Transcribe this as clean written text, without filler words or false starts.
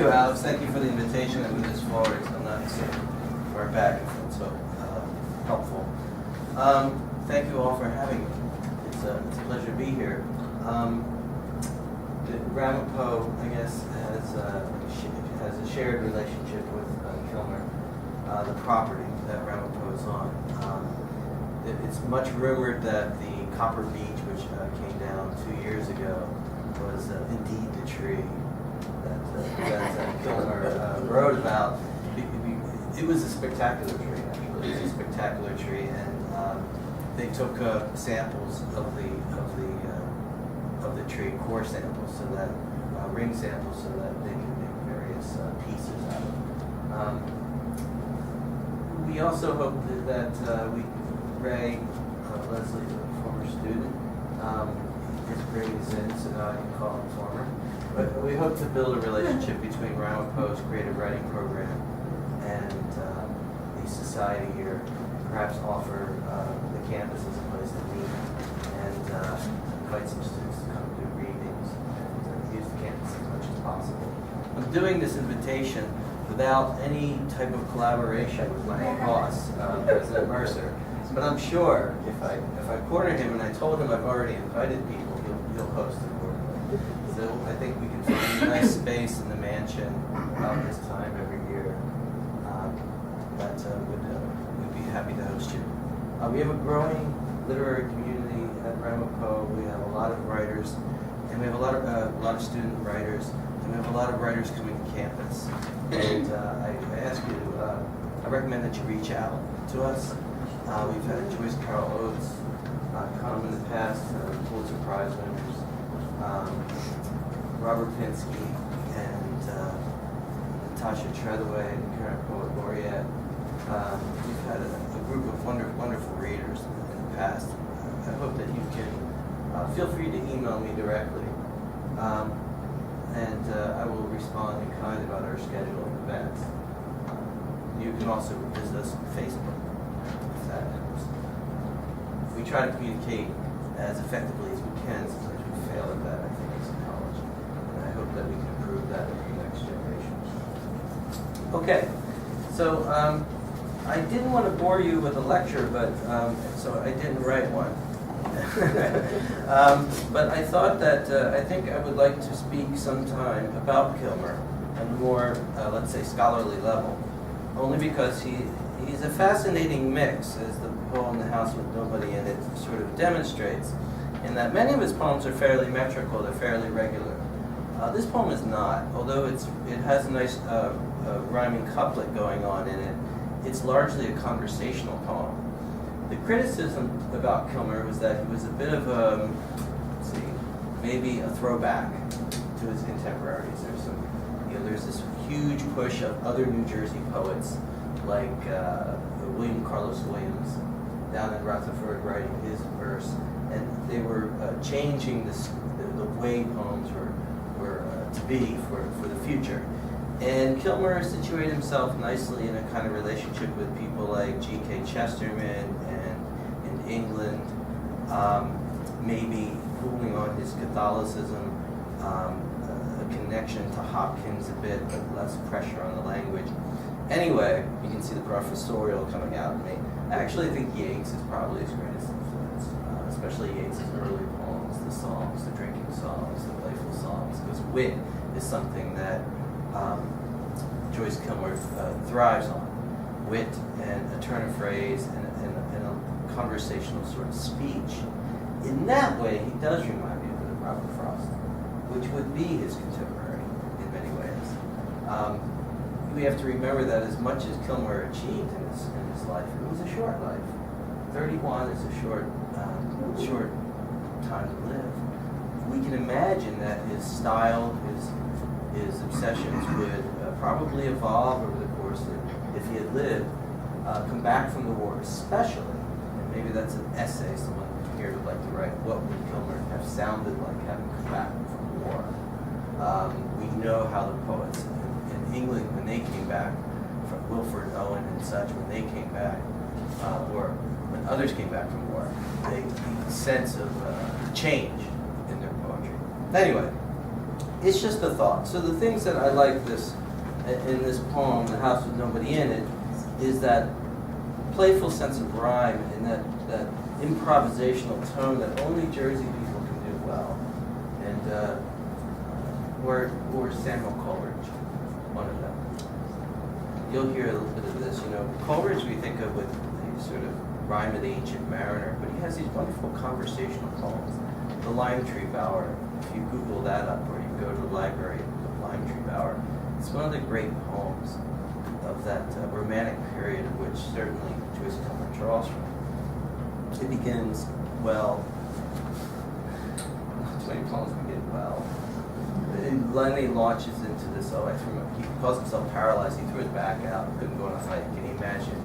you, Alex. Thank you for the invitation and moving this forward. I'm not so far back. It's so helpful. Thank you all for having me. It's a pleasure to be here. Ramapo, I guess, has a shared relationship with Kilmer, the property that Ramapo is on. It's much rumored that the Copper Beech, which came down 2 years ago, was indeed the tree that Kilmer wrote about. It was a spectacular tree, actually. It was a spectacular tree, and they took samples of the tree, core samples, so that ring samples, so that they could make various pieces out of it. We also hope that Ray Leslie, a former student, his grade is in, so now I can call him former. But we hope to build a relationship between Ramapo's creative writing program and the society here. Perhaps offer the campus as a place to meet and invite some students to come do readings and use the campus as much as possible. I'm doing this invitation without any type of collaboration with my boss, President Mercer. But I'm sure if I corner him and I told him I've already invited people, he'll host accordingly. So I think we can find a nice space in the mansion about this time every year that would be happy to host you. We have a growing literary community at Ramapo. We have a lot of writers, and we have a lot of student writers, and we have a lot of writers coming to campus. And I ask you, I recommend that you reach out to us. We've had Joyce Oates come in the past, Pulitzer Prize winners, Robert Pinsky, and Natasha Treadaway, the current poet laureate. We've had a group of wonderful readers in the past. I hope that you can feel free to email me directly, and I will respond in kind about our schedule of events. You can also visit us on Facebook. That helps. We try to communicate as effectively as we can. Sometimes we fail at that, I think, as a college. And I hope that we can improve that in the next generation. Okay, so I didn't want to bore you with a lecture, but so I didn't write one. But I thought that I think I would like to speak sometime about Kilmer on a more, let's say, scholarly level, only because he's a fascinating mix, as the poem "The House with Nobody in It" sort of demonstrates, in that many of his poems are fairly metrical, they're fairly regular. This poem is not, although it has a nice rhyming couplet going on in it. It's largely a conversational poem. The criticism about Kilmer was that he was a bit of a, maybe a throwback to his contemporaries. There's this huge push of other New Jersey poets like William Carlos Williams down in Rutherford writing his verse, and they were changing the way poems were to be for the future. And Kilmer situated himself nicely in a kind of relationship with people like G.K. Chesterman and in England, maybe pulling on his Catholicism, a connection to Hopkins a bit, but less pressure on the language. Anyway, you can see the professorial coming out in me. I actually think Yeats is probably his greatest influence, especially Yeats' early poems, the songs, the drinking songs, the playful songs, because wit is something that Joyce Kilmer thrives on. Wit and a turn of phrase and a conversational sort of speech. In that way, he does remind me a bit of Robert Frost, which would be his contemporary in many ways. We have to remember that as much as Kilmer achieved in his life, it was a short life. 31 is a short time to live. We can imagine that his style, his obsessions would probably evolve over the course of, if he had lived, come back from the war especially, and maybe that's an essay someone here would like to write, what would Kilmer have sounded like having come back from the war? We know how the poets in England, when they came back, from Wilfred Owen and such, when they came back, or when others came back from war, the sense of change in their poetry. Anyway, it's just a thought. So the things that I like in this poem, The House with Nobody in It, is that playful sense of rhyme and that improvisational tone that only Jersey people can do well. And or Samuel Coleridge, one of them. You'll hear a little bit of this. Coleridge we think of with the sort of Rhyme of the Ancient Mariner, but he has these wonderful conversational poems. The Lime Tree Bower, if you Google that up or you go to the library, the Lime Tree Bower, it's one of the great poems of that romantic period, of which certainly Joyce Kilmer draws from. It begins, well, not too many poems begin well. And Lenny launches into this, he calls himself paralyzed, he threw his back out, couldn't go on a hike. Can you imagine?